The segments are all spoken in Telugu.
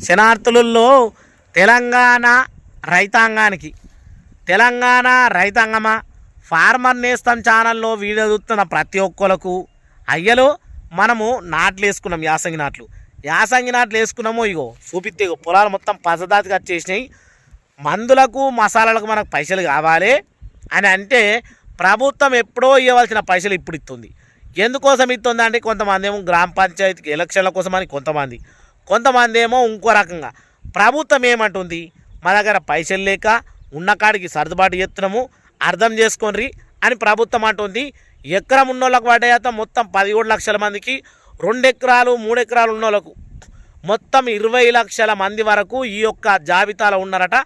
శనార్థులలో తెలంగాణ రైతాంగానికి తెలంగాణ రైతాంగమా ఫార్మర్ నేస్తం ఛానల్లో వీడియో చూస్తున్న ప్రతి ఒక్కరికి అయ్యలో మనము నాట్లు వేసుకున్నాం. యాసంగి నాట్లు వేసుకున్నాము. ఇగో చూపిస్తే పొలాలు మొత్తం పసదాతిగా వచ్చేసినాయి. మందులకు మసాలాలకు మనకు పైసలు కావాలి అని అంటే ప్రభుత్వం ఎప్పుడో ఇవ్వాల్సిన పైసలు ఇప్పుడు ఇస్తుంది. ఎందుకోసం ఇస్తుంది అంటే కొంతమంది ఏమో గ్రామ పంచాయతీకి ఎలక్షన్ల కోసం అని కొంతమంది ఏమో ఇంకో రకంగా. ప్రభుత్వం ఏమంటుంది, మా దగ్గర పైసలు లేక ఉన్న కాడికి సర్దుబాటు చేస్తున్నాము, అర్థం చేసుకోండి అని ప్రభుత్వం అంటుంది. ఎకరం ఉన్నోళ్ళకు పడ్డాయత మొత్తం 17 లక్షల మందికి, 2 ఎకరాలు 3 ఎకరాలు ఉన్నోళ్ళకు మొత్తం 20 లక్షల మంది వరకు ఈ యొక్క జాబితాలో ఉన్నారట.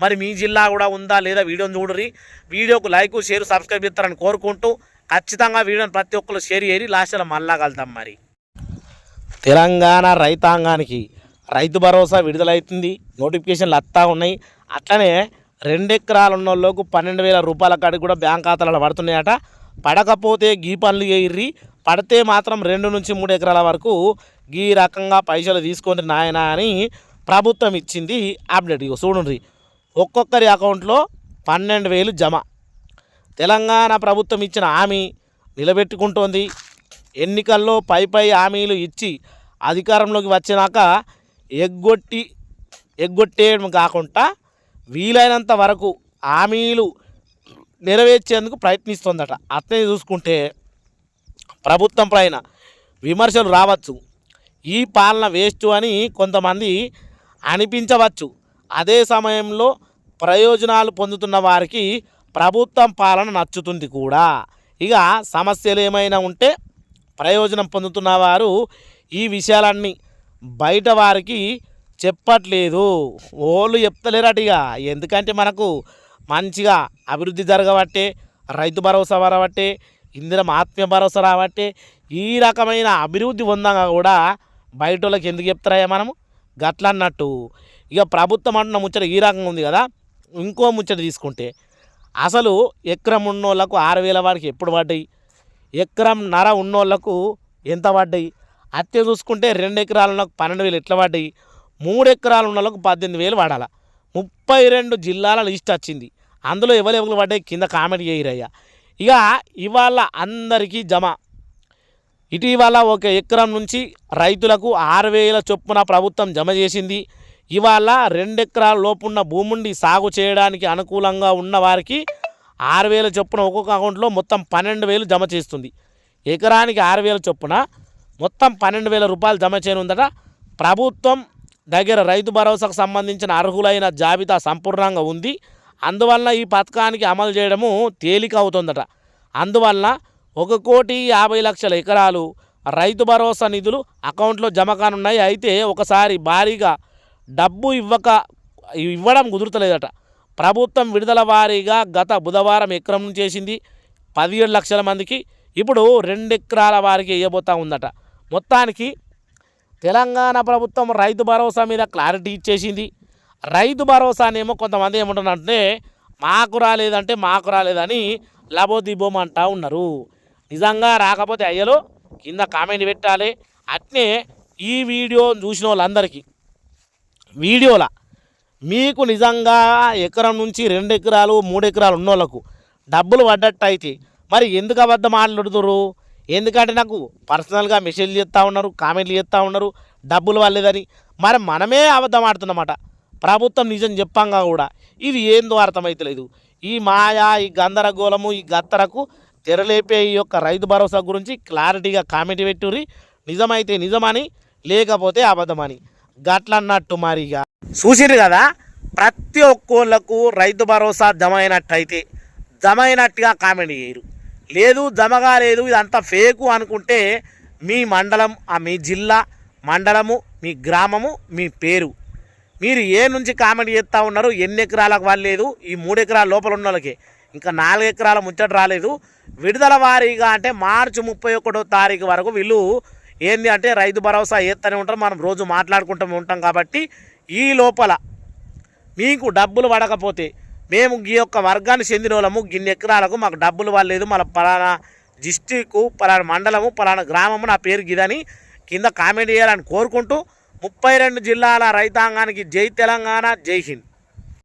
మరి మీ జిల్లా కూడా ఉందా లేదా వీడియోని చూడరి. వీడియోకు లైక్ షేర్ సబ్స్క్రైబ్ చేస్తారని కోరుకుంటూ ఖచ్చితంగా వీడియోని ప్రతి ఒక్కరు షేర్ చేయరి. లాస్ట్లో మళ్ళా కలుద్దాం. మరి తెలంగాణ రైతాంగానికి రైతు భరోసా విడుదలవుతుంది. నోటిఫికేషన్లు వస్తూ ఉన్నాయి. అట్లనే 2 ఎకరాలు ఉన్న వాళ్ళకు 12,000 రూపాయల కాడికి కూడా బ్యాంక్ ఖాతాలలో పడుతున్నాయట. పడకపోతే గీ పనులు చేయర్రి, పడితే మాత్రం 2 నుంచి 3 ఎకరాల వరకు గీ రకంగా పైసలు తీసుకొని నాయన అని ప్రభుత్వం ఇచ్చింది అప్డేట్. చూడండి, ఒక్కొక్కరి అకౌంట్లో 12,000 జమ. తెలంగాణ ప్రభుత్వం ఇచ్చిన హామీ నిలబెట్టుకుంటోంది. ఎన్నికల్లో పై హామీలు ఇచ్చి అధికారంలోకి వచ్చినాక ఎగ్గొట్టేయడం కాకుండా వీలైనంత వరకు హామీలు నెరవేర్చేందుకు ప్రయత్నిస్తుందట. అట్లనే చూసుకుంటే ప్రభుత్వం పైన విమర్శలు రావచ్చు. ఈ పాలన వేస్ట్ అని కొంతమంది అనిపించవచ్చు. అదే సమయంలో ప్రయోజనాలు పొందుతున్న వారికి ప్రభుత్వం పాలన నచ్చుతుంది కూడా. ఇక సమస్యలు ఏమైనా ఉంటే ప్రయోజనం పొందుతున్న వారు ఈ విషయాలన్నీ బయట వారికి చెప్పట్లేదు. వాళ్ళు చెప్తలేరట. ఇక ఎందుకంటే మనకు మంచిగా అభివృద్ధి జరగబట్టే, రైతు భరోసా రాబట్టే, ఇందిరం ఆత్మీయ భరోసా రాబట్టే ఈ రకమైన అభివృద్ధి పొందంగా కూడా బయట వాళ్ళకి ఎందుకు చెప్తారా మనము గట్లన్నట్టు. ఇక ప్రభుత్వం అంటున్న ముచ్చట ఈ రకంగా ఉంది కదా. ఇంకో ముచ్చట తీసుకుంటే అసలు ఎకరం ఉన్నోళ్ళకు 6,000 వాడికి ఎప్పుడు పడ్డాయి, ఎకరం నర ఉన్నోళ్ళకు ఎంత పడ్డాయి, అత్తే చూసుకుంటే 2 ఎకరాల వాళ్ళకు 12,000 ఎట్లా పడ్డాయి, 3 ఎకరాలు ఉన్న వాళ్ళకు 18,000 పడాల. 32 జిల్లాల లిస్ట్ వచ్చింది. అందులో ఎవరు పడ్డాయి కింద కామెంట్ చేయరయ్యా. ఇక ఇవాళ అందరికీ జమ. ఇటీవల 1 ఎకరం నుంచి రైతులకు 6,000 చొప్పున ప్రభుత్వం జమ చేసింది. ఇవాళ 2 ఎకరాల లోపున్న భూముండి సాగు చేయడానికి అనుకూలంగా ఉన్న వారికి 6,000 చొప్పున ఒక్కొక్క అకౌంట్లో మొత్తం 12,000 జమ చేస్తుంది. ఎకరానికి 6,000 చొప్పున మొత్తం 12,000 రూపాయలు జమ చేయనుందట. ప్రభుత్వం దగ్గర రైతు భరోసాకు సంబంధించిన అర్హులైన జాబితా సంపూర్ణంగా ఉంది. అందువల్ల ఈ పథకానికి అమలు చేయడము తేలిక అవుతుందట. అందువల్ల 1,50,00,000 ఎకరాలు రైతు భరోసా నిధులు అకౌంట్లో జమ కానున్నాయి. అయితే ఒకసారి భారీగా డబ్బు ఇవ్వడం కుదురుతలేదట. ప్రభుత్వం విడుదల వారీగా గత బుధవారం ఎకరం నుంచి చేసింది 17 లక్షల మందికి. ఇప్పుడు 2 ఎకరాల వారికి ఇవ్వబోతా ఉందట. మొత్తానికి తెలంగాణ ప్రభుత్వం రైతు భరోసా మీద క్లారిటీ ఇచ్చేసింది. రైతు భరోసానేమో కొంతమంది ఏమంటున్నారంటే మాకు రాలేదని లబోదిబోమంటా ఉన్నారు. నిజంగా రాకపోతే అయ్యలో కింద కామెంట్ పెట్టాలి. అట్నే ఈ వీడియో చూసిన వాళ్ళందరికీ వీడియోల మీకు నిజంగా ఎకరం నుంచి 2 ఎకరాలు 3 ఎకరాలు ఉన్నోళ్ళకు డబ్బులు పడ్డట్టు అయితే మరి ఎందుకు అబద్ధం మాట్లాడుతున్నారు? ఎందుకంటే నాకు పర్సనల్గా మెసేజ్ చేస్తూ ఉన్నారు, కామెంట్లు చేస్తూ ఉన్నారు డబ్బులు వాళ్ళేదని. మరి మనమే అబద్ధం ఆడుతున్నమాట. ప్రభుత్వం నిజం చెప్పంగా కూడా ఇది ఏందో అర్థమవుతలేదు. ఈ మాయా, ఈ గందరగోళము, ఈ గత్తరకు తెరలేపే ఈ యొక్క రైతు భరోసా గురించి క్లారిటీగా కామెంట్ పెట్టుర్రి. నిజమైతే నిజమని, లేకపోతే అబద్ధమని గట్లన్నట్టు. మరిగా చూసిరు కదా, ప్రతి ఒక్కళ్ళకు రైతు భరోసా జమ అయినట్టుగా కామెంట్ చేయరు. లేదు జమ కాలేదు, ఇదంతా ఫేకు అనుకుంటే మీ మండలం, మీ జిల్లా, మండలము, మీ గ్రామము, మీ పేరు, మీరు ఏ నుంచి కామెంట్ చేస్తూ ఉన్నారు, ఎన్ని ఎకరాలకు వాళ్ళలేదు. ఈ 3 ఎకరాల లోపల ఉన్న వాళ్ళకి ఇంకా 4 ఎకరాల ముచ్చట రాలేదు. విడుదల వారీగా అంటే మార్చి 31వ తారీఖు వరకు వీళ్ళు ఏంది అంటే రైతు భరోసా ఏత్తనే ఉంటారు. మనం రోజు మాట్లాడుకుంటూ ఉంటాం కాబట్టి ఈ లోపల మీకు డబ్బులు పడకపోతే మేము ఈ యొక్క వర్గాన్ని చెందిన వాళ్ళము, గిన్ని ఎకరాలకు మాకు డబ్బులు వాళ్ళలేదు, మన పలానా డిస్టిక్, పలానా మండలము, పలానా గ్రామము, నా పేరు గిదని కింద కామెంట్ చేయాలని కోరుకుంటూ 32 జిల్లాల రైతాంగానికి జై తెలంగాణ, జై హింద్.